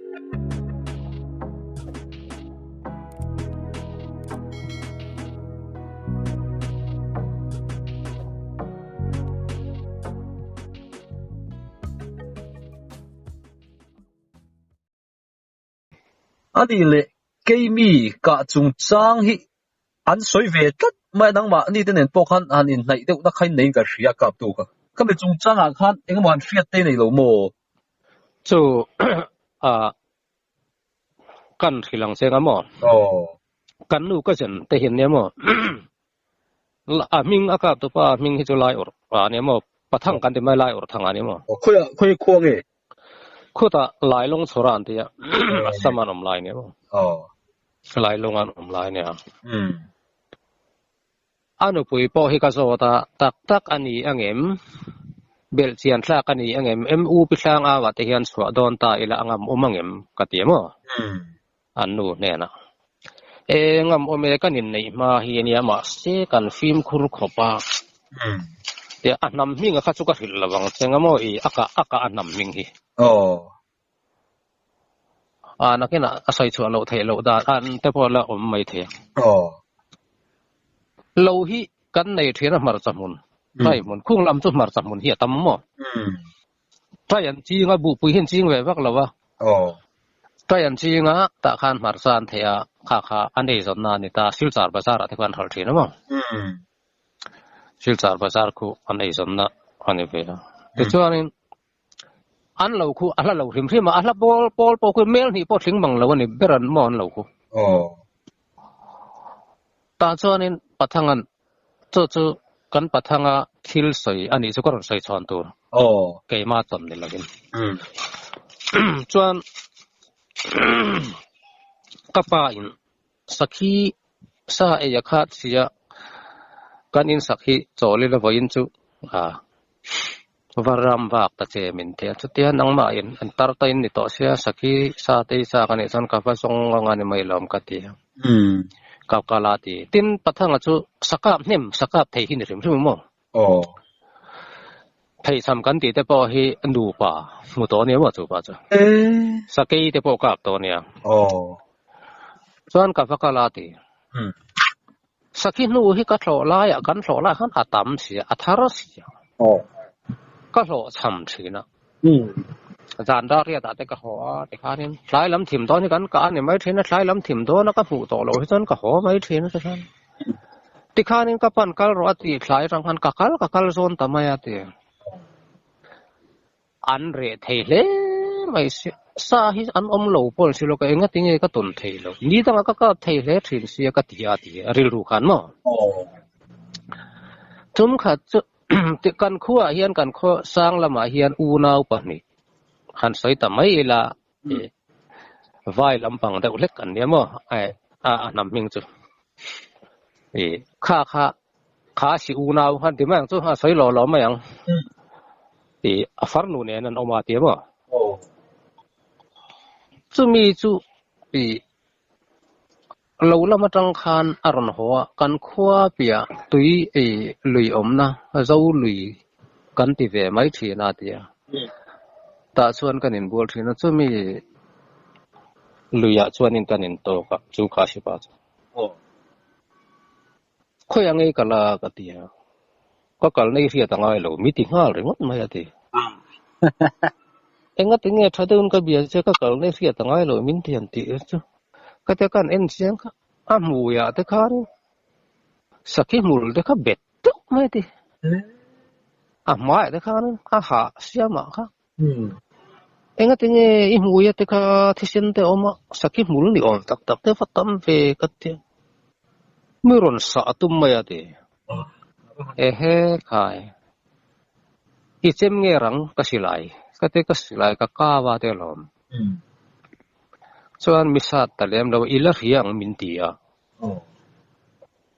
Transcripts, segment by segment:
Ani le keimi ka chung chang hi an soi ve tat mai nang ma ni ten pokhan an in nai deuh na khain nei ka hria kap tu ka kami chung chang a khan engman hriat te nei lo mo chu a kan khilang senga mo kan nu ka chen te hin ne mo a ming aka to pa ming hi chu lai or a ne mo pathang kan te mai lai or thang ani mo khoi khuang e khuta lai long chora an te ya saman om lai ne mo lai long an om lai ne anu pui po hi ka zo ta tak tak ani angem bel chian thla kan ni angem mu pi thlang a wa te hian chwa don ta ila angam omangem ka ti mo an nu ne na ngam ome kanin nei ma hi ania ma se kan film khur khopa te anam minga kha chu ka hil lawang chengamo I aka anam ming hi nakena asai chu lo thei lo da an te pola om mai the lo hi kan nei thena mar chamun tai mun khung lam chu mar chamun hi tam mo tai an chi nga bu pui hin ching we wak lawa tai an chi nga ta khan mar san thea kha anei zon na ni ta silchar bazar te kan hal thina mo silchar bazar khu anei zon na ani ve te chuanin an lo khu ala lo hrim hrim ala pol po khu mel ni po thing mang lo ni beran mon lo khu ta chuanin pathangan chu kan pathanga thil soi ani chu karon soi chon tur keima chom ni lagin chuan kapa in sakhi sa e yakha sia kanin sakhi choli la voin chu varam vak ta che min the chutia nangma in antar tain ni to sia sakhi sa te sa kan esan ka fa song ngani mai lom ka ti kapkalati tin pathanga chu sakap thei hin rim rim mo thei sam kan ti te po hi nu pa mu to ne mo chu pa chu sakei te po kap to ne chuan kapkalati sakhi nu hi ka thlo la ya kan thlo la han atam sia athara sia ka thlo cham thina zan da ria ta te ka ho te khanin thlai lam thim to ni kan ka ni mai thina thlai lam thim to na ka hu to lo hi chan ka ho mai thina ta san ti khanin ka pan kal ro ati thlai rang han ka kal zon ta mai ati an re thei le mai sa hi an om lo pol si lo ka enga tinge ka ton thei lo ni tanga ka thei le thin sia ka ti ati ril ru khan mo tum kha chu ti kan khuwa hian kan kho sang lama hian u nau pa ni han soi ta mai la vai lampang da ulek kan ne mo nam ming chu kha si u nau han ti mang chu ha soi lo lo ma yang afar nu ne nan oma ti mo chu mi chu lo lama tang khan aron ho kan khwa pia tui lui om na zo lui kan ti ve mai thi na tia ta chuan kanin bol thina chumi luya chuanin kanin to ka chu kha si pa khoi angai kala ka tia ka kal nei ria tangai lo mi ti ngal ringot mai ati enga tinge thadun ka bia che ka kal nei ria tangai lo min tian ti chu ka te kan en siang ka amu ya te khan sakhi mul de ka bet tu mai ti mai te khan ha siama kha enga tinge imuya te ka thisen te oma sakhi mul ni on tak te fatam ve katte miron sa atum maya te ehe khai ichem nge rang kasilai kate kasilai ka kawa te lom chuan misat talem lo ila riang min tia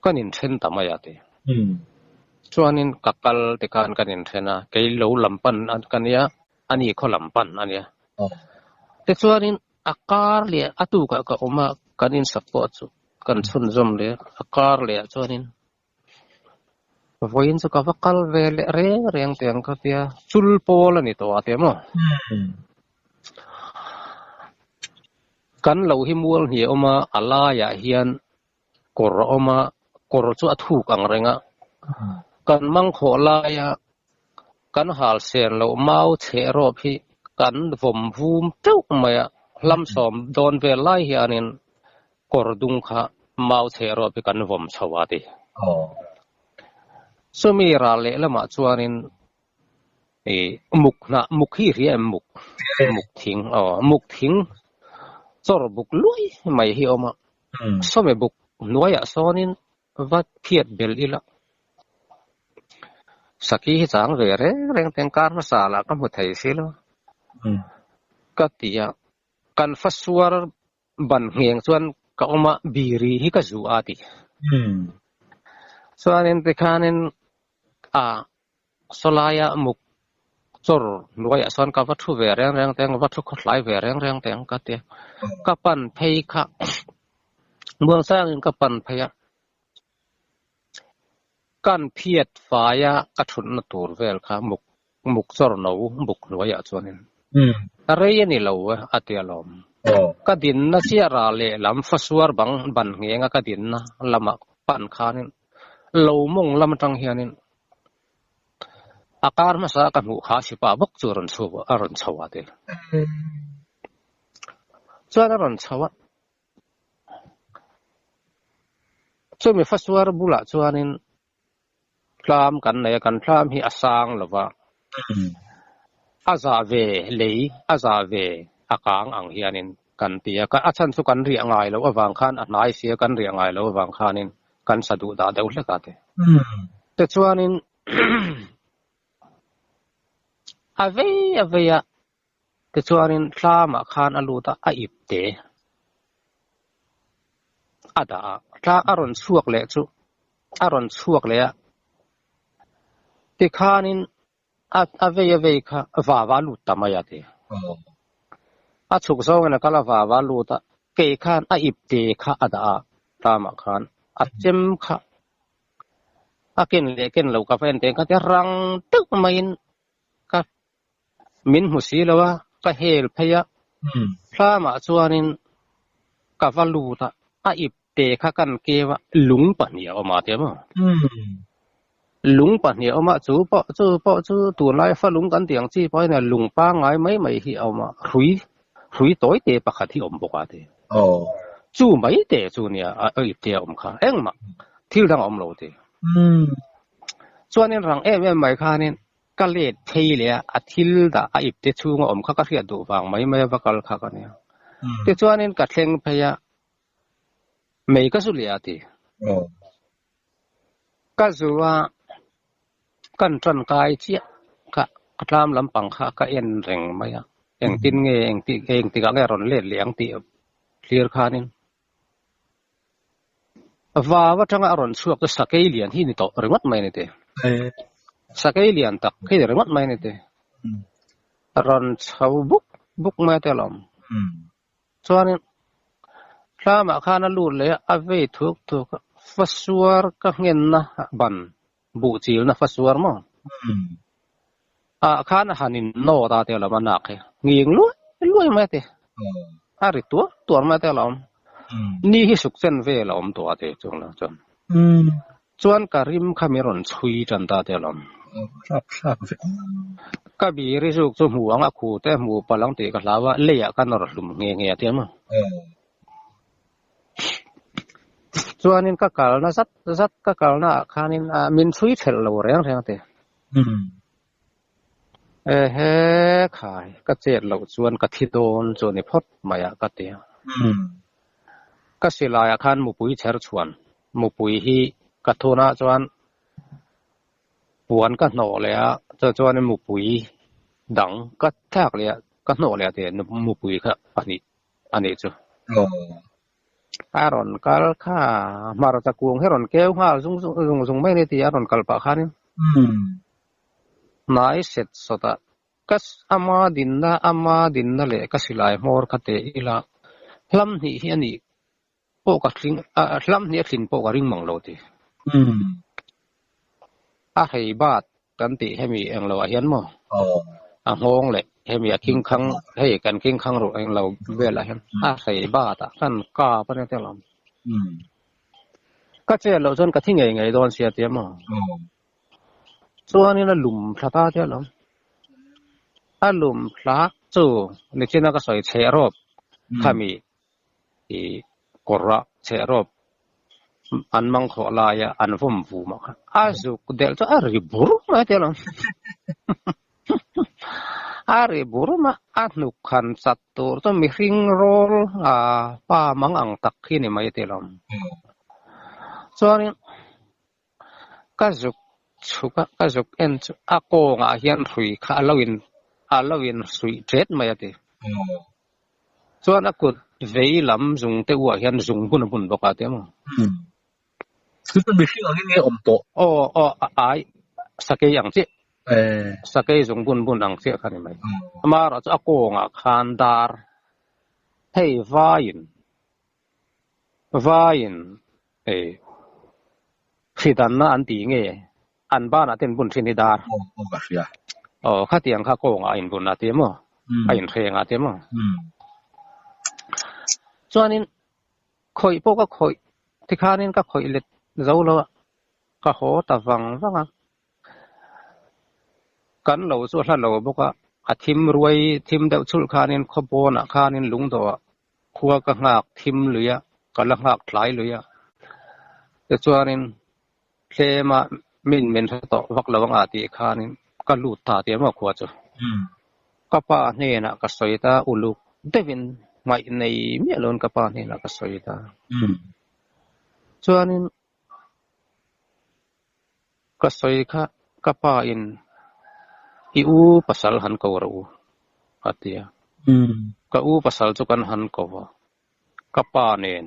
kanin then tamaya te chuanin kakal te kan kanin thena kei lo lampan an kania ani kho lampan ania te chuanin akar le atu ka oma kanin support chu kan chun zom le akar le chuanin voin chu ka vakal ve le reng teng ka pia chul pol ani to ate mo กันเราหิมัวเหี่ยวมาอะไรอย่าเฮียนกรอมากรจุดถูกอังเรงะกันมังขอลายกันหาเสียนเราเมาเชรอพี่กันผมภูมิเจ้ามาลำสอมโดนเวลาเฮียนินกรดุงค่ะเมาเชรอพี่กันผมชาวดีสมีราเละละมาจวนินมุกนะมุกฮีเรียมุกทิ้งมุกทิ้งจอร์บุกลุยไม่เหี่ยวมาสมัยบุกนัวอยากสอนินวัดเพียดเบลอีละสักกี่จางเร่เร่งแต่งการมาสาละก็หมดไทยสิละก็ตีกันฟัสวาร์บันเฮียงส่วนก็ออกมาบีรีฮิกจูอาติส่วนนี้ที่ข้านินสลายมุกจอร์นัวอยากสอนกับวัตถุเวรเร่งแต่งวัตถุขดไหลเวรเร่งแต่งก็ตีกับปันเพยค่ะเมืองสร้างอินกับปันเพยกันเพียดฝ่ายกระทุนนัตูร์เวลค่ะมุกจอร์นูมุกนัวอยากสอนอะไรนี่เราอัตยาลมก็ดินน่ะเสียราเลลำฟัสวาร์บันเงียงก็ดินน่ะลำปันขานินเรามงลำจังเฮียนินอาการมาสักกันหูขาสิปาบกจูรันชัวอรันชาวเดลจวนอรันชาวจวนมีฟัสวาร์บุลาจวนินคลามกันในกันคลามฮีอาสังลวะอาซาเวเลยอาซาเวอากางอังเฮียนินกันตีก็อาชันสุกันเรียงไงแล้ววางขันนายเสียกันเรียงไงแล้ววางขันินกันสะดุดาเดวเล็กกันแต่จวนินอเวียแต่จวนินคลามขันอลูตาอิบเตอาดาคลาอารอนช่วกเล็กจุอารอนช่วกเล็กที่ขันินอเวียค่ะวาลุตามายาเตชุกโซกันก็ลาวาลูตาเกยขันอิบเตค่ะอาดาตามขันเจมค่ะกินเล็กเรากาแฟเต็งก็จะรังตึกไม่นก็มินหุสีแล้วว่าก็เฮลพยาพระมาชวนินกาฟาลูตาอิบเตค่ะกันเกวะลุงปัญญาออกมาเถอะมั้งลุงปัญญาออกมาจูตัวไล่ฟ้าลุงกันเตียงจีไปเนี่ยลุงป้าไงไม่ที่เอามารุยตัวเตะปะขัดที่อมบอกว่าเถอะจูไม่เตะจูเนี่ยอิบเตะอมค่ะเอ็งมาที่รังอมโลเตะส่วนนี้รังไม่ค่านี่ก็เล็ดเทเลยอาทิลดาอิบเตชูงอมข้าก็เรียดดูฟังไม่ว่ากัลข้ากันเนี่ยแต่ส่วนนี้ก็เข่งพยาไม่ก็สุริยติก็สุว่ากันจันกายเชี่ยก็ตามลำปังข้าก็เอ็นเร่งไม่อะเอ็งตินเงเอ็งติก็แก่รอนเล็ดเลี้ยงตีเคลียร์ข้านี่ว่าจังอารมณ์ช่วงก็สักเอเลียนที่นี่ต่อเรื่องวัดไม่เนี่ยสักเอเลียนตักให้เรื่องวัดไม่เนี่ยอารมณ์ชาวบุกไม่แต่ลมส่วนนี้ถ้ามาข้านั่นรู้เลยเอาไว้ถูกฟัสวาร์ก็เงินนะบันบูจิลนะฟัสวาร์มั้งข้าน่ะหันินโนตาเตลมันนักเงี้ยงรวยไม่แต่หาริตัวไม่แต่ลมนี่ฮิสุกเซนเวลอมตัวเตจงละจนจวนการิมขมิรอนชุยจันตาเตลอมครับก็บีริสุกจมูกอ่ะคู่แต่หมูปลังเตก็ลาว่าเลี้ยกันนรลุมเงี้ยเทียมจวนนี้ก็กล่าวนะสัตก็กล่าวนะข้านินมินชุยเทลโลเรียงเตเฮ้ขายก็เจ็ดเราจวนกะทิโดนจวนในพดมายากะเตียก็สิลายขันมุปุยเชรชวนมุปุยฮีกัทโนะจวนปวนก็หนอเลยจวนในมุปุยดังก็แทกเลยก็หนอเลยแต่มุปุยก็อันนี้จ้ะอารอนกัลข้ามารจากกวงให้รอนแก้วข้าซุงไม่ได้ที่อารอนกัลปะขันนายเสร็จสุดก็อามาดินนะเลยก็สิลายมอร์คเตอีละลำนี้อันนี้พวกกลิ่งลำนี้กลิ่นพวกริ่งมังโลตีให้บาดกันติให้มีเองเราเห็นมั้งงงเลย hem ya king khang hey kan king khang ro ang lo vela hen a sei ba ta kan ka pa ne te lam ka che lo zon ka thi ngai ngai don sia te ma chuan in a lum thata te lam a lum thla chu ni china ka soi che rop khami i korra che rop an mang kho la ya an vom vu ma a zu del cho a ri bur ma te lam Ari buruma anu kan satu tu mihring roll pa mangang tak ini mai telom. Soalnya kazuk suka kazuk en ako ngahian sui alawin sui jet mai ate. Soalnya aku vei lam zung te hian zung pun boka te mo. Kita mihring angin ni to. Ai sakay yang si. Sakay zung bun ang siya kan may. Amara ako nga khandar hey vain khitan na an ti nge an ba na ten bun sinidar Kasya. khatiang kha ko nga in bun na te mo ain khe nga te mo chuanin khoi po ka khoi tikhanin ka khoi let zolo ka ho ta wang kan lo chu hla lo boka athim ruai thim deuh chul khanin khopona khanin lungdo khuwa ka ngak thim luya kala ngak thlai luya te chuanin hlema min to vak lawang ati khanin ka lut ta te ma khuwa chu ka pa hne na ka soita uluk devin mai nei mi lon ka pa hne na ka soita chuanin ka soi kha ka pa in iu pasal han ko ro atia ka u pasal chu kan han ko wa ka pa nen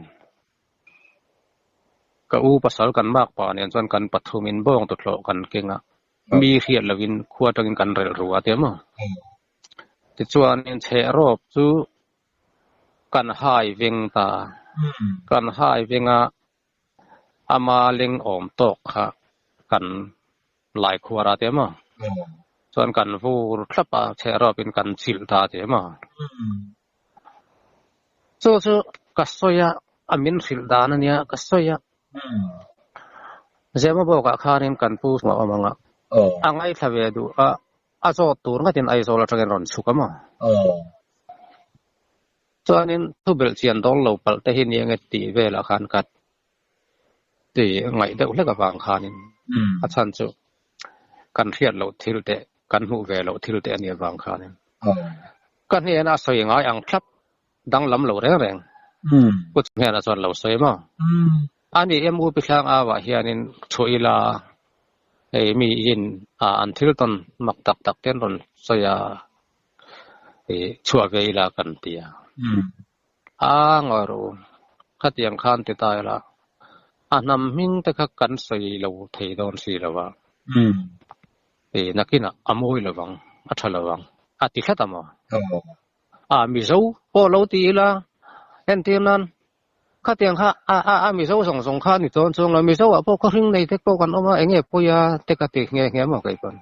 ka u pasal kan mak pa nen chon kan pathumin bong to thlo kan kenga mi riat lovin khuwa tangin kan rel ru atia ma ti chuan in che rop chu kan hai veng ta kan hai venga ama leng om tok kha kan lai khuwa ra te maส่วนกันฟูคลับเชรอเป็นกันชิลตาเจมาสู้กัสโซยาอามินชิลตานั่นเนี่ยกัสโซยาเจมาบอกกับข้านี่กันฟูสมาบังอ่ะอังไอทวีดูอาโซตูร์ก็เป็นไอโซลาจังรอนสุกมาส่วนนี้ทุบเบลเซียนต้องเราเปิดแต่เห็นยังไงตีเวลาขันกัดตีไงเด็กเล็กกับบางข้านี่อาจารย์จูกันเทียนเราทิลเตกันหูเวลาทิลเตเนี่ยบางข้านี่กันเนี่ยน่าสวยงามอังคลับดังลำเราแรงก็จะเนี่ยน่าส่วนเราสวยมากอันนี้เอ็มอูไปทางอาวะเฮียนินช่วยละมีอินอันทิลตันมักตักเต้นรอนสยาช่วยเวลากันเตียงอรูขัดยังขันติตายละนำมิ่งแต่ขักันสวยเราเทดอนสีละวะนักกินอโมยละวังอัชละวังติขัดมามิโซโอเราตีละเห็นทีนั้นขัดยังมิโซส่งข้านี่ตอนส่งเรามิโซพวกเขาทิ้งในเทคโนกันออกมาเงี้ยปุยาเทคติเงี้ยมาไกลกัน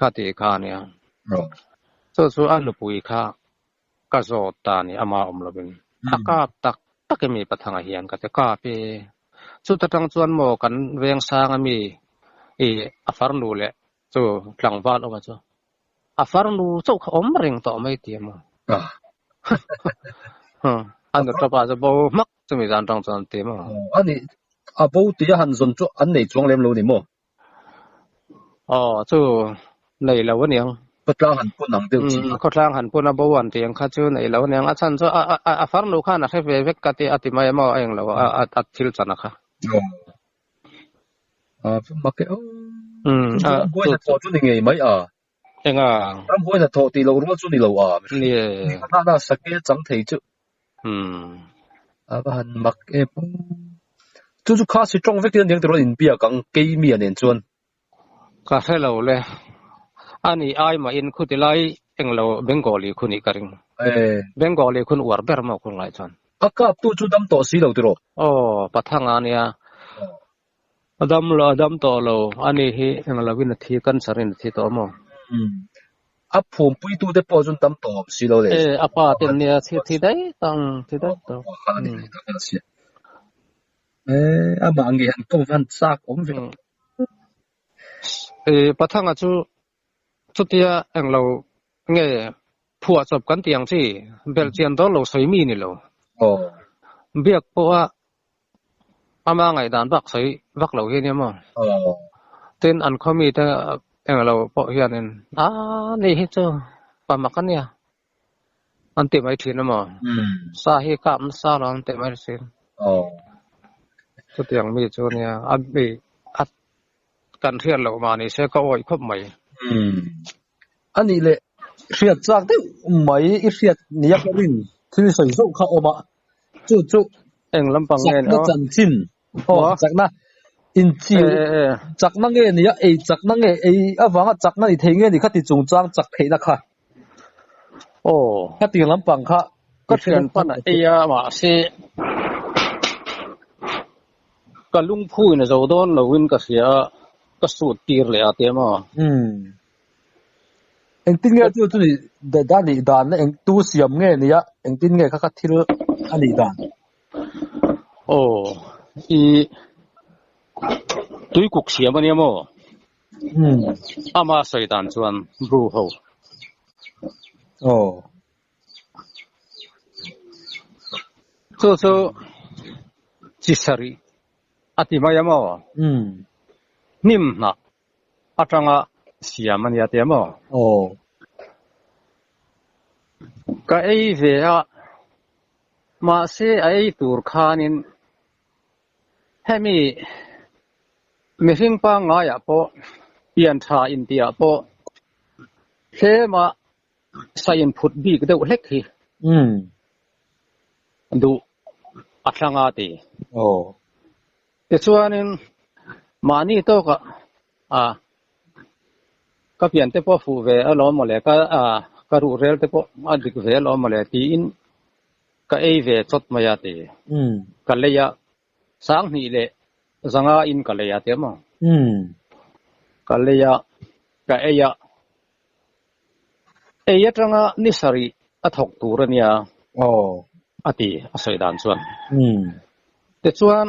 ขัดที่ข้าเนี่ยส่วนอันลูกปุยข้าก็โจตานี่อามาละเป็นกาบตักมีปัญหาเฮียนก็จะกาบสุดท้ายส่วนโมกันเวียงสางมีอัฟาร์นูเล่จู่หลังบ้านออกมาจู่อัฟาร์นูจู่เขาอมเริงต่อไม่เตียมอันนั้นจะป้าจะบอกมักจะมีการตั้งใจเตียมอันนี้บอกที่จะหันส่วนจู่อันไหนจวงเลี้ยงลูนี่มั้งจู่ในแล้ววันนี้ก็ทางหันปุ่นหนังเดียวก็ทางหันปุ่นบ่วันเตียงข้าจู่ในแล้ววันนี้อาจารย์จู่อัฟาร์นูข้านะให้เวกกันที่อธิมายมาเองแล้วทิลจันนะคะมักเบ้วยจะทอจุนี่ไงไหมเองบ้วยจะทอตีเรารู้จุนี่เรานี่น่าสักแค่จังทีจุบ้านมักจู่ข้าสิจ้องเวกเดียนยังตัวอินเบียกังเกย์มีอันนี้จวนก็ใช่เราเลยอันนี้ไอ้มาอินคุติไลเองเราเบงกอลีคุนี่กันเบงกอลีคุณอวดเบอร์มาคุณไลจวนกับจู่ดำต่อสีเราตัวปัทงานเนี่ยดำต่อเราอันนี้เองเราวินาทีกันสารินาทีต่อมา a phum pui tu te po chun tam tom si lo le apa tem nia thi dai tang thi dai to khani ta ka si a ma nge han ko van sak om ve pathanga chu tia ang lo nge phua chop kan tiang chi belgian do lo soi mi ni lo biak po a ama ngai dan bak soi vak lo hi ni mo ten an khomi ta ang lo po hian en nei hi chu pa makan ya an te mai thin mo sa hi kam sa ron te mai sin chu tiang mi chu nia an bi at kan thian lo ma ni se ka oi khop mai ani le riat chak te mai I riat niak rin thil soi zo kha oma chu eng lampang ngen na chan chin chak na in chi chak na nge ni chak na nge awanga chak na ni thenge ni khati chung chang chak theina kha khati lampang kha ka thian pan ya ma se ka lung phui na zo don lo win ka sia ka su tir le ate ma eng tin nge chu ni da ni dan na eng tu siam nge ni ya eng tin nge kha thil ani dan I tui kuk siam ani mo ama sai dan chuan bru ho so chi sari ati maya mo nim na atanga siam ani ate mo ka ei ve a ma se ai tur khanin hemi mihring pa nga ya po pian tha India po hlema sain phut bi ka deuh hlek hi du atlanga ti te chuanin mani to ka pian te po fu ve alo mo le ka ru rel te po adik ve lo mo le ti in ka ei ve chot maya ti ka leya sang ni le zanga in ka leya te mo ka leya ka eya tanga ni sari athok turania ati asoi dan chuan te chuan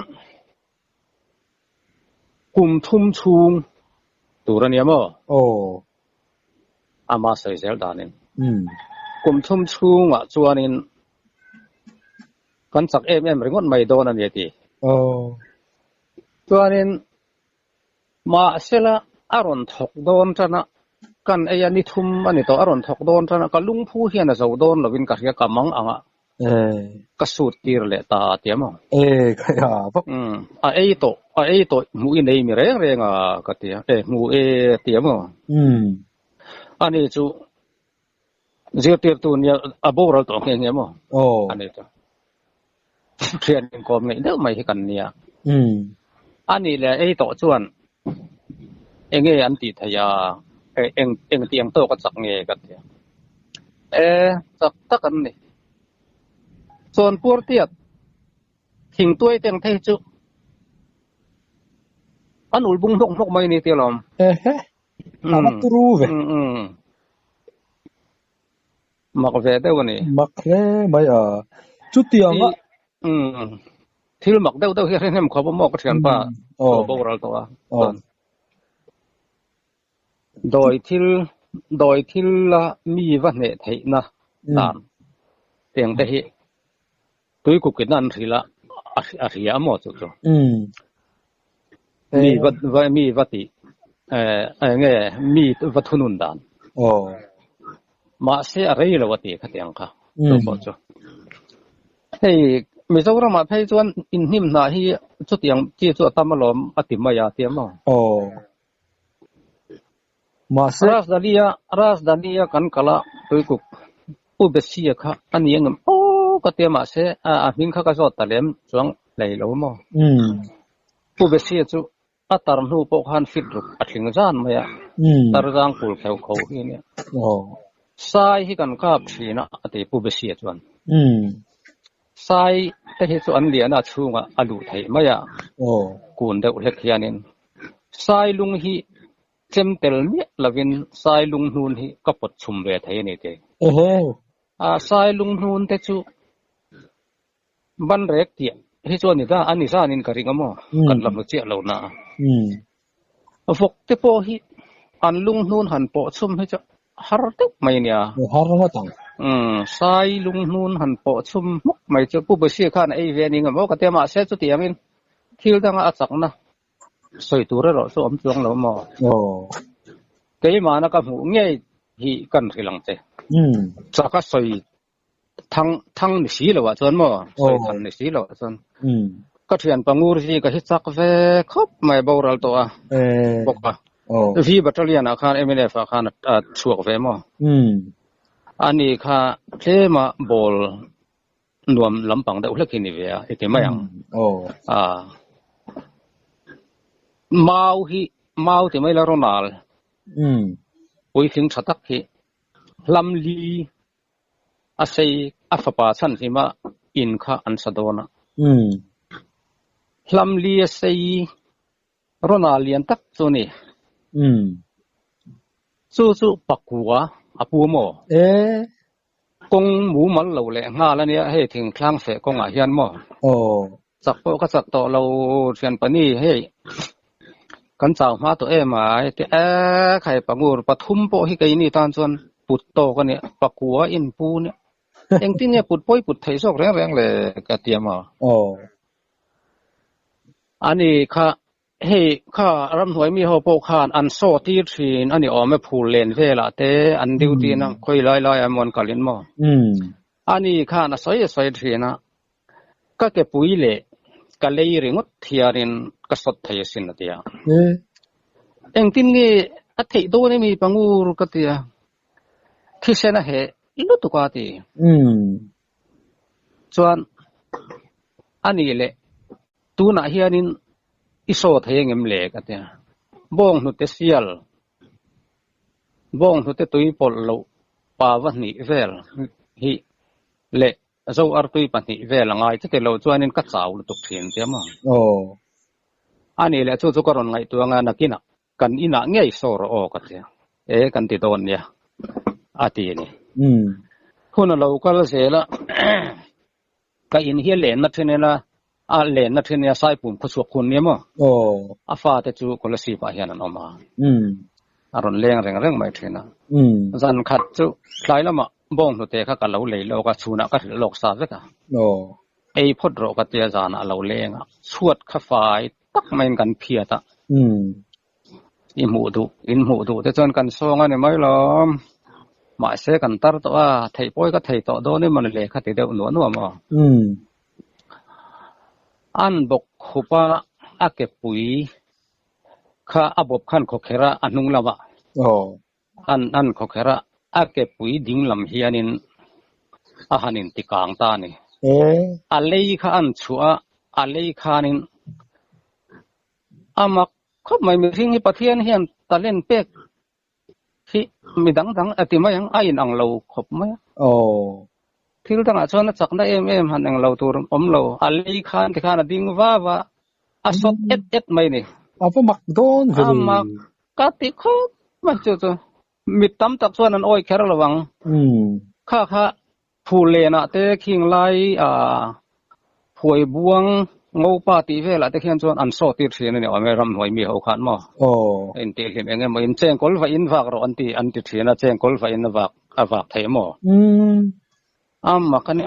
kum thum chung turania mo ama sai zel danin kum thum chung a chuanin kan chak em ringot mai don ani ti chuanin ma sela aron thok don tana kan ni thum ani to aron thok don tana ka lung phu hian a zo don lovin ka ria kamang anga ka sut tir le ta tiamo kaya bak a to mu i nei mi reng a ka tia mu tiamo ani chu zio tir tu nia aboral to nge mo ani to thian kom nei deuh mai hi kan nia ani le to chuan enge an ti thaya eng tiang to ka chak nge ka tia chak tak an ni chon pur tiat thing tuai teng thei chu an ul bung nok mai ni tialom ama turu ve mak ve deuh ni mak re mai chu tiang a thil mak deuh hian hem kho mo ka thian pa boral to a doi thil la mi va ne thei na dan teng te hi tui ku kin an thila a ria mo chu mi va ti nge mi va thunun dan ma se a rei lo ti kha tiang kha to po chu hei mi zo ra ma phei chuan in hnim na hi chu tiang chi chu tamalom ati maya tiamo ma se rasdania kan kala tui ku ubesia kha ani engam ka te ma se a hmin kha ka zo talem chuang lei lo mo ubesia chu atar nu po khan fit ru athling jan maya tarjang pul khau hi ne sai hi kan kap thina ate ubesia chuan sai te hi chu an liana chunga alu thei maya kun deuh hlek hianin sai lung hi เจมเตลเนี่ยลาวินสายลุงนูนที่ก็ปดชุมเวทให้นี่เตโอ้โหสายลุงนูนเตจูบันเร็กเตียที่ชวนนี่ตาอันนี้ซานินกริงมั้งกันลำลุเจียเราหน้าฟกเตโปฮิอันลุงนูนหันปดชุมให้จะฮาร์ดไม่เนี่ยฮาร์ดตังสายลุงนูนหันปดชุมมุกไม่จะผู้บริสุทธิ์ข้าในเวนิงมั้งก็เตมาเสียจุดที่อามินคิวตั้งอาจักนะสวยตัวเราสู้อมจวงเราหมอเกี่ยมานะกับหูเงี้ยฮีกันทีหลังเจจะก็สวยทั้งนิสีเราว่าจนหมอสวยทั้งนิสีเราจนก็เทียนปังงูที่ก็ฮิตสักเวครบไม่เบาเราตัวบอกว่าพี่บัตรเลียนอาคารเอ็มเอฟอาคารชัวร์เวหมออันนี้ค่ะเทมาบอลรวมลำปังได้อุลกินิเวียเอกไม่ยังmau thì mấy là Ronald cuối phim sát tắc thì lâm li asay afapa chan thì mà in kha an sadona lâm li asay Ronald liên tắc cho nè su pakua apu mo kong mu mal lo le nga la ne he thing thlang fe kong a hian mo sak po ka sak to lo thian pani heกันเจ้ามาตัวมาที่ใครปังงูปทุมโปฮิกายนี่ตอนส่วนปุตโตกันเนี่ยปักหัวอินปูเนี่ยเองที่เนี่ยปุตป่วยปุตไทยซอกแรงเลยกะเตียมอันนี้ข้ารำหวยมีหัวโปคานอันโซตีทีนอันนี้อ๋อไม่พูดเล่นเวลาแต่อันดิวตีนะค่อยลอยอันมอนกัลินมออันนี้ข้าน่ะสวยทีนะก็เก็บปุ๋ยเละก็เลยเรื่องที่อารินก็สดไทยสินนะเดียเองที่นี่อัฐิโดนี่มีปังอูรุกเดียที่เสนาเหลุตุกาตีส่วนอันนี้แหละตัวน่ะเฮียนินอิโซไทยเงิมเล็กเดียบ้องนุเตเซียลบ้องนุเตตุยปอลโลปาวันนี้เวลฮิเละเจ้าอาร์ตุยปันนี่เวลง่ายที่เราจวนนินกัดสาวลุตุกเทียนเดียมั้งอันนี้แหละจู่ๆก็รอนไงตัวงานนักกินกันอินะเงี้ยโซโรโอกันเดียกันติดโดนเนี่ยอาทิตย์นี้คุณเราก็เสียละก็อินเฮียเลนนัดเทนี่ละเลนนัดเทนี่สายปุ่มขสุกคนเนี่ยมั้งฟ้าแต่จู่ก็เลยสีไปเฮียนั่นออกมาอารมณ์เร่งไม่เทนะจันขัดจู่ใครละมั้งบ้องตัวเตะข้ากันเราเลยเราก็ชูนักก็ถือโลกซาเวกไอ้พอดโรก็เตะจานเราเลี้ยงชวดข้าไฟตักไม่กันเพียตะอินหูดูแต่จนกันซองอันนี้ไม่หรอกหมายเสกันตัดตัวไทยป่วยก็ไทยต่อโดนนี่มันเลยข้าติดเดือดหนวดมั้งอันบกขุปะอาเก็บปุ๋ยข้าอับบขันขกเขระอันนุ่งละวะอันขกเขระอาเก็บปุ๋ยดิ่งลำเฮียนินอาหานินติกางตานี่อะไรข้าอันชัวอะไรข้านินอามักเขาไม่มีสิ่งที่ประเทศเฮียนตะเล่นเป็กที่มีดังอติมายังไอ้นังเราขบไหมที่เราตั้งอาชนจักได้หันนังเราตัวเราอะไรข้าที่ข้าดิ่งว่าอาสดเอ็ดไม่นี่อามักโดนอามักกติเขาไม่เจอมิดตั้มตักส่วนนั้นอ้อยแค่ระวังข้าผู้เล่นเตะคิงไลผวยบวงงูปาตีเวลาเตะเขียนส่วนอันโซติร์เสียนี่ว่าไม่รำหน่วยมีเขาขันมั้งอินเตลิมเองมันอินเจงกอลฟอินฝากเราอันที่เสียนะเจงกอลฟอินฝากไทยมั้งมักกัน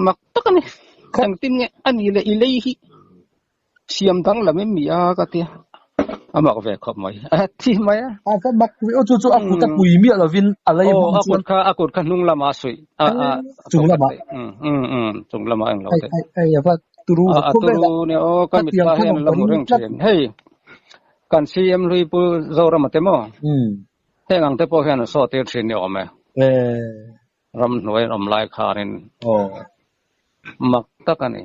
มักตักนี่ขังติมเนี่ยอันนี้เลยอิเลหิเสียมดังละไม่มีกันที่อามักเวกขบไหมที่ไหมก็มักจู่ๆอากุดปุยมีอะไรวินอะไรมั่งอากุดข้านุ่งละมาสวยจุงละมาจุงละมาเองเราไอ้ยาว่าตูรูเนี่ยก็มีท่าให้เราเรื่องเช่นเฮ้ยกันซีเอ็มลุยปูโซรามาเตมเฮ้ยงังเตปอเห็นโซเตอร์เช่นเนี่ยออกไหมรำหน่วยรำลายคารินมักตะกันนี่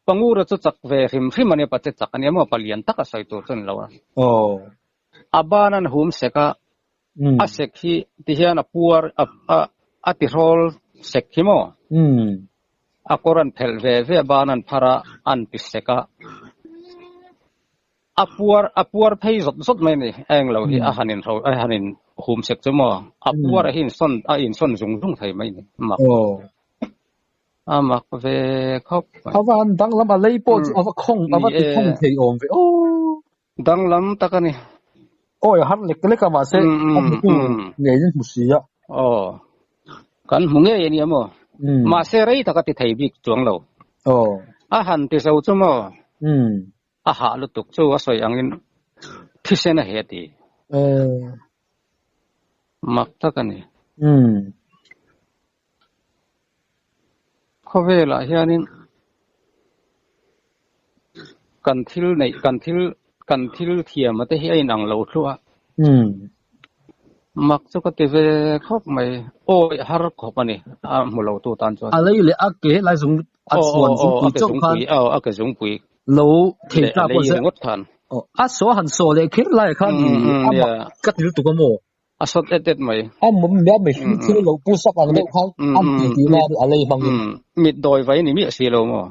ปังอูรจุจักเวหิมมันเนี่ยปัจจจักเนี่ยมันปลียนตักใส่ตัวจนแล้วอาบ้านันหุมเสกะอาเสกฮีที่เฮียนปัวอาติโรลเสกฮิโมอาโครันเพลเวบ้านันพาราอันปิเสกะ apuar phei zot mai ni eng lo hi a hanin hum sek chemo apuar hin son zung zung thai mai ni mak mak ve khop awan dang lam a lei po chu awa khong awa ti khong thei om ve dang lam takani oi han lek ma se am tu nge yin musia kan munge yani amo ma se rei takati thei bik chuang lo a han ti sau chumo a ha lu tuk chu a soi angin thisena heti mak takani khovela hianin kan thil thiam ate hi ai nang lo thua mak chu ka ti ve khop mai oi har khop ani a mulo tu tan chu a lei le a ke lai zung a chuan zung pu chok khan a ke zung pui lo thei ta po se ngot khan a so han so le khir lai khan ni a ka til tu ko mo a sot etet mai am mum ya me thil lo pu sak ang le khan am ti la a lei bang mit doi vai ni mi si lo mo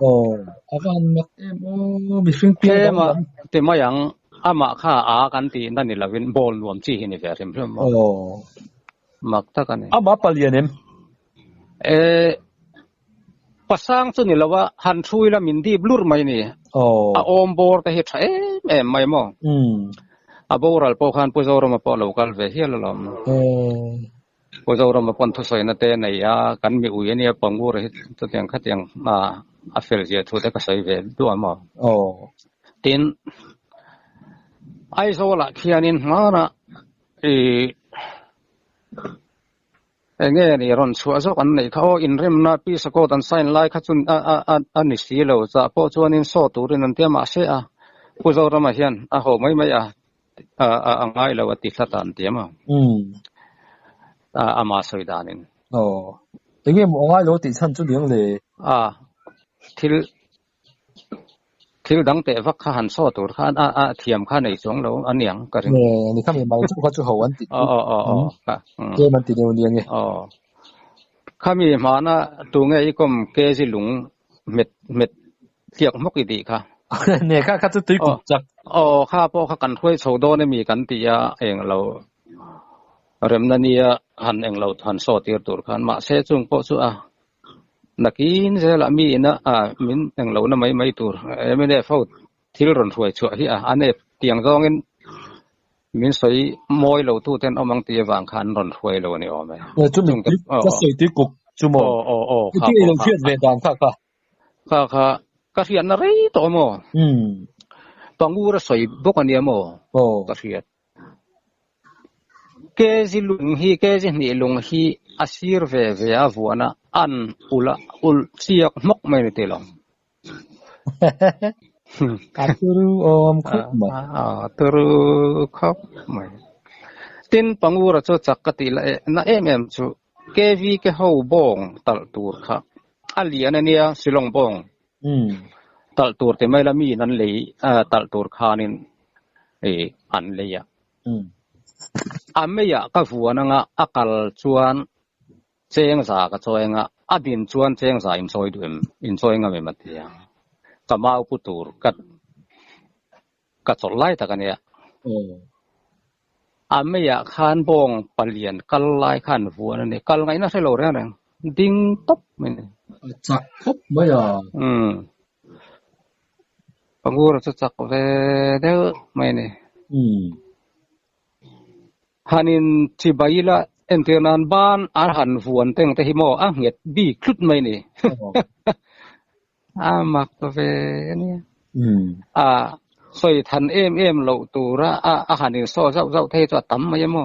awan mak em mi fing pi te ma yang ama kha a kan ti nan ni lovin bol nuam chi hi ni ve rem rem mo mak ta kan ama palian em pasang chu ni lawa han thui la min di blur mai ni a om bor ta hi thae em mai mo a boral po khan puzoro ma po local ve hi lo lom puzoro ma pon thu soi na te nei ya kan mi u ye ni pangu re to tiang kha tiang a fel je thu te ka sai ve du ma tin ai zo la khianin mana nge ni ron chua zo kan nei kha in rem na pi sa ko tan sign lai kha chun a ni si lo cha po chuanin so turin an tiama se a puzoro ma hian a ho mai mai a ngai lo ati thatan tiama ama soidanin tenge mo ngai lo ti chan chu ding le thil dang te vak kha han so tur khan thiam kha nei chong lo aniang ka ring ni kham mai chu kha chu ho an ti ka ke man ti ne nge khami mana tu nge ikom ke ji lung met tiak mok i di kha ne kha chu tui ku chak kha po kha kan thoi chodo ne mi kan ti ya eng lo rem na nia han eng lo han so tir tur khan ma se chung po chu nakin je la mi na min eng lo na mai tur emene fo thil ron thoi chu hi ane tiang zong in min soi moi lo tu ten omang ti wang khan ron thoi lo ni ome chu min ka soi ti ku chu mo ti lo khiat ve dan kha ka hian na rei to mo pangu ra soi bok ani mo ka hiat ke ji lung hi ke ji ni lung hi asir ve avuana an ul siak mok mai te long ka turu khop ma turu khop mai tin pangu ra cho chakati la na em chu ke vi ke ho bong tal tur kha alian ania silong bong tal tur te mai la mi nan lei tal tur khanin an leya ameya ka vuana nga akal chuan cheng za ka choenga adin chuan cheng za in choi duem in choenga me matia kamau putur ka cholai ta kania ameya khan bong palian kal lai khan vuana ne kal ngai na selo re rang ding top me chak khop ma ya pangur chu chak ve de mai ne hanin chibaila entenan ban han vuan teng te himo nget bi klut mai ni mak ve ni soi than em lo tura hanin so zau the cho tam mai mo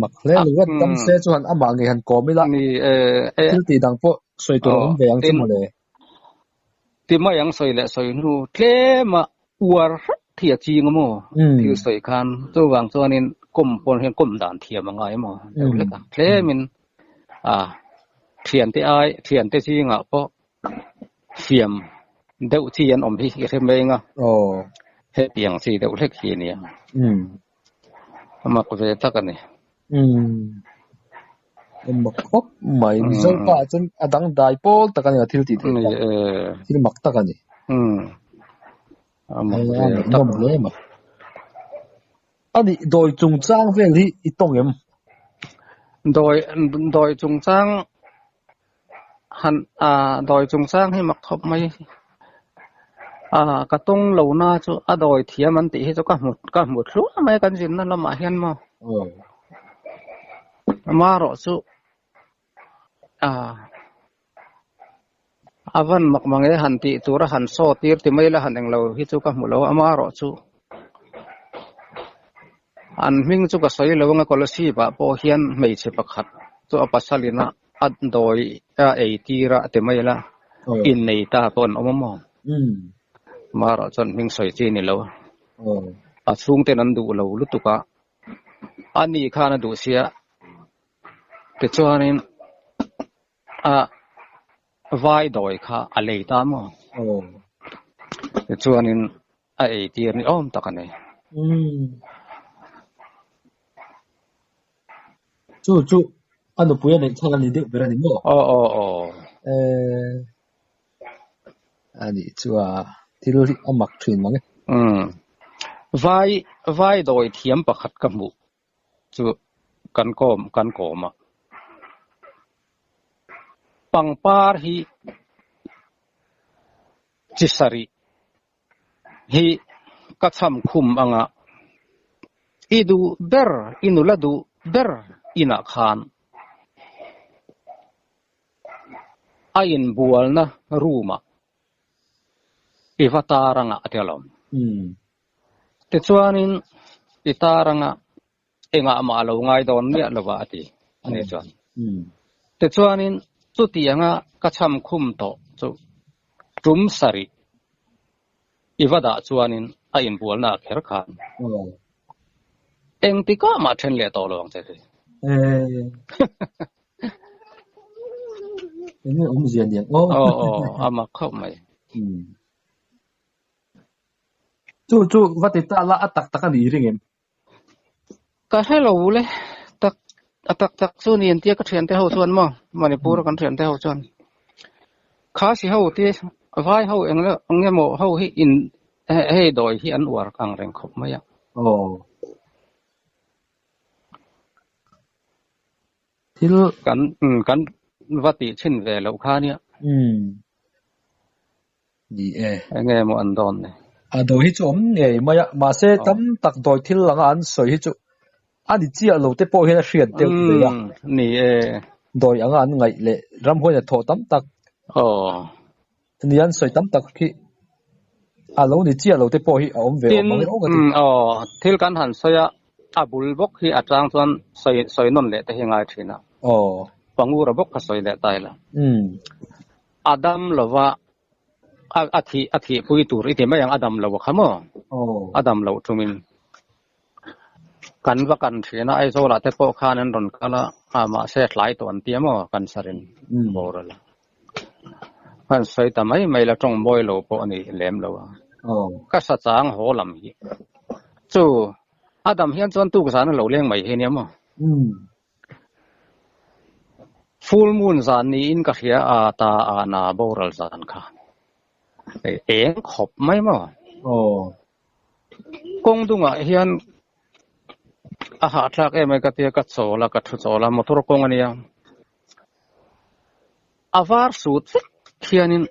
mak le lu tam se chu han ama nge han ko mi la ni ti dang po soi tu om ve ang chu mo le ti ma yang soi le soi nu tle ma war thia chi ngamo thil soi khan chu wang chuanin kum pon hen kum dan thiam ngai mo le ka tle min thian te chi nga po fiam deuh chi an om hi ke me nga he piang chi deuh lek hi ni ma ko ve ta ka ni mak khop mai mi zo pa chen adang dai pol ta ka ni thil ti thil mak ta ka ni Amak ve anh tak. ngom le mà anh đòi trung trang về đi ít tông em Doi chung chang han doi chung chang hi mak thop mai ka tong lo na chu doi thiam an ti hi chu ka mut lu mai kan jin na lama hian mo ma ro chu avan mak mangai han ti tura han so tir ti mai la han eng lo hi chu ka mu lo ama ro chu an ming chu ka soi lo nga kolasi ba po hian mei che pakhat chu apasalina ad doi ei tira ti mai la in nei ta ton omamo ma ro chon ming soi chi ni lo a chung te nan du lo lu tu ka ani khana du sia te chuanin vai doi kha a lei ta mo te chuanin ei tir ni om takane chú anh bữa nay thằng anh đi về anh mua anh chú thì lúc anh mặc thuyền mà vai doi thiam pakhat ka mu chu kan kom ma pangpar hi chisari hi katham khum anga idu ber inuladu ber ina khan ain bualna ruma ivataranga atelom te chuanin itaranga enga ma lo ngai don ne lova ati ane chuan te chuanin chutianga kacham khum to chu tum sari ivada chuanin ain bualna kher khan eng tika ma then le to long che ini zian dia ama khop mai chú vắt tay ta la atak anh đi ring em ka hello le tak atak chu ni en tia ka thian te ho chuan mo manipur kan thian te ho chuan kha si ho ti vai ho eng le nge mo ho hi in he doi hi an war kang reng khop mai ya thil kan vati chin ve lo kha nia ni nge mo an don ne doi hi chu om nge ma se tam tak doi thil langa an soi hi chu ani chia lo te po he na hriat te ya ni doi anga an ngai le ram hoina tho tam tak ni an soi tam tak ki lo ni chia lo te po hi om ve thil kan han soya abul bok hi atang chuan soi non le te hingai thina pangura bok ka soi le taila adam lova athi pui tur ite mai ang adam lo khamo adam lo tumin kan va kan thina ai zola te po khanan ron kala ama se hlai ton tiamo kan sarin borala kan soi tamai mai la tong boy lo po ni lem lo ka sa chang ho lam hi chu adam hian chon tu ka san lo leng mai he ni mo full moon zan ni in ka hia ta na boral zan kha eng khop mai mo kong dunga hian ha thak e mai ka te ka chola ka thu chola motor kong ania avar sut hianin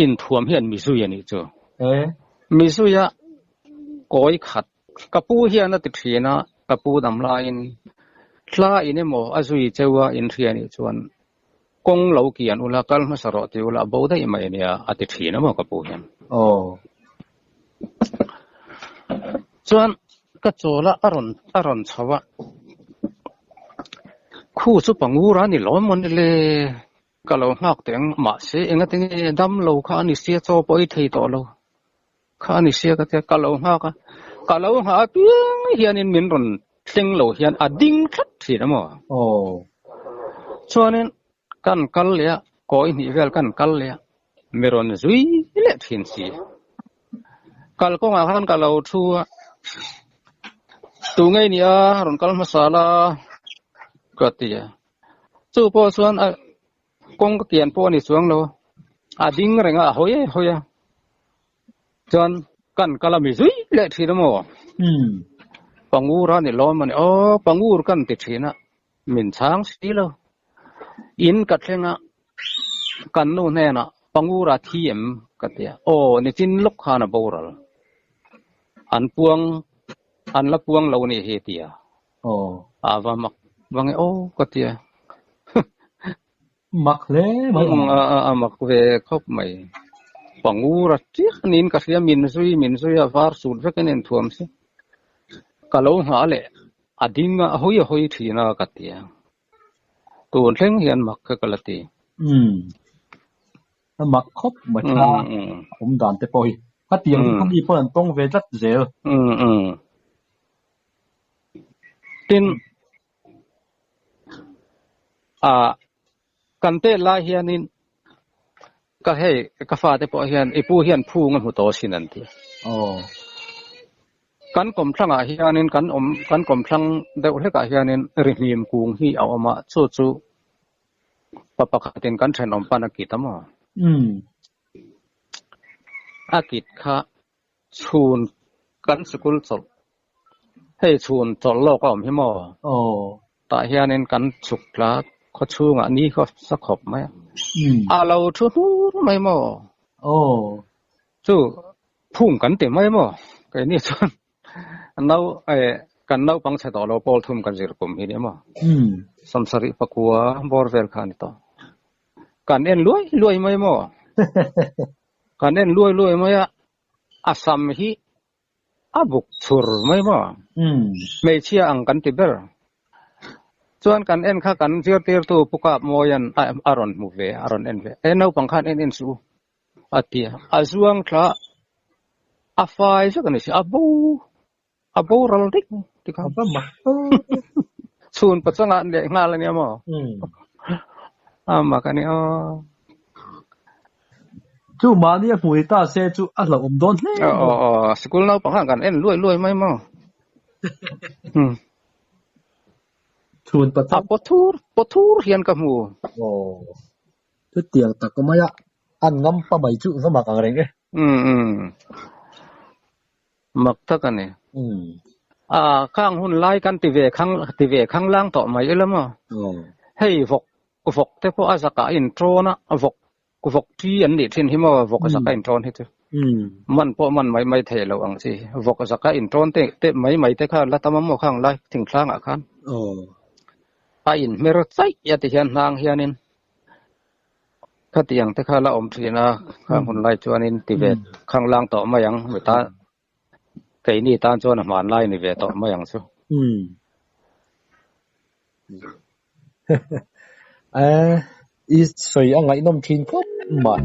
in thuam hian mizuya ni chu mizuya koi khat kapu hian na ti thina kapu dam lain tla ine mo azui chewa in thiani chuan kong lo kian ula kal ma saro ti ula boda i mai nia ati thina mo kapu hian chuan ka chola aron chawa khu chu pangura ni lomon le kalo ngak teng ma se enga teng dam lo kha ni sia cho poi thei to lo kha ni sia ka te kalo ha piang hianin min ron thleng lo hian ading that thina mo chuanin kan kal le koi ni vel kan kal le meron zui le thin si kal ko nga khan kalo thu tu ngai ni ron kal masala ka tia chu po chuan kong ka kian po ni chuang lo ading renga hoya จนกันกะละมีซุยเละทีละหมอปังอูร้านนี่ล้อมันปังอูรกันติดทีนะมินช้างสีแล้วอินกัดเลยนะกันนู่นแน่นะปังอูราทีเอ็มกัดเดียนี่จินลูกค้านะบูรลอันพวงอันละพวงเรานี่เฮตียว่ามักว่าไงกัดเดียมักเลยมักเวครบไหมปังอูรัดที่นินกัดเดียมินซุยฟาร์สูดเฟกันเองทวมสิกะโลหาเลยอดีงะหอยทีนะกัดเดียตัวเร่งเฮียนมักกะละตีมักครบมาชาผมด่านแต่ปอยถ้าเตียงก็มีเพิ่นต้องเวจัดเซลตินกันเตลาเฮียนินก็ให้กาฟาแต่ปอยเฮียนไอผู้เฮียนผู้งันหัวโตสินันทีกันกลมพลังเฮียนินกันกลมพลังเดี๋ยวเล็กเฮียนินริมยมกุงที่เอามาสู้ปะปะขัดตินกันเทนอมปานักกิตมั้งอากิตค่ะชูนกันสกุลสดให้ชูนจอลโลกก็ไม่หมอแต่เฮียนินกันสุกละเขาชูงอันนี้เขาสักขบไหมเราชูไม่หมอชูพุ่งกันเต็มไม่หมอไอ้นี่ชนเรากันเราปังใช้ต่อเราปอลทุ่มกันสิรกุมเห็นมั้งสัมสริปะกัวบอร์เวลคานิโตกันเอ็นรวยไม่หมอกันเอ็นรวยไม่อาสัมฮีอาบุกชุรไม่หมอไม่เชื่ออังกันติเบอร์ส่วนกันเอ็นข้ากันเชื่อเตียร์ตัวปุกะโมยันอารอนมูเวอารอนเอ็นเวเอาปังคันเอ็นสูอาทิตย์อาส่วนคลาอาไฟสักกันสิอาบูรัลดิกที่เขาบ้ามาส่วนปัจจุบันเด็กงานอะไรเนี่ยมั้งมากันเนี่ยจู่มาเนี่ยผู้ตาเสียจู่เราอมโดนเลยสกุลเราปังกันเอ็นรวยไม่มั้งส่วนปัจจุบันปทูร์เฮียนกับมูทุเตียงตักก็ไม่อะอันงั้มปะไม่จู่สมัครอะไรเงี้ยมักทักกันเนี่ยข้างหุ่นไล่กันติเวข้างล่างต่อมาเยอะแล้วมั้งให้ฟกแต่พออาศักอินโทรนะฟกที่อันนี้ทิ้งที่มาฟกอาศักอินโทรให้เถอะมันพอมันไม่เทเราอังสิฟกอาศักอินโทรเตะไม่เตะข้างแล้วทำมั่วข้างไล่ถึงข้างอาคารไปอินไม่รถไซยาติเฮียนนางเฮียนินข้าเตียงแต่ข้าละอมทีนะข้างหุ่นไล่จวนินติเวข้างล่างต่อมายังไม่ตาไก่นี่ตานจวนหมานไล่นี่เวต่อมาอย่างสู้อีสวยอังไงน้องทิ้งปุ๊บมา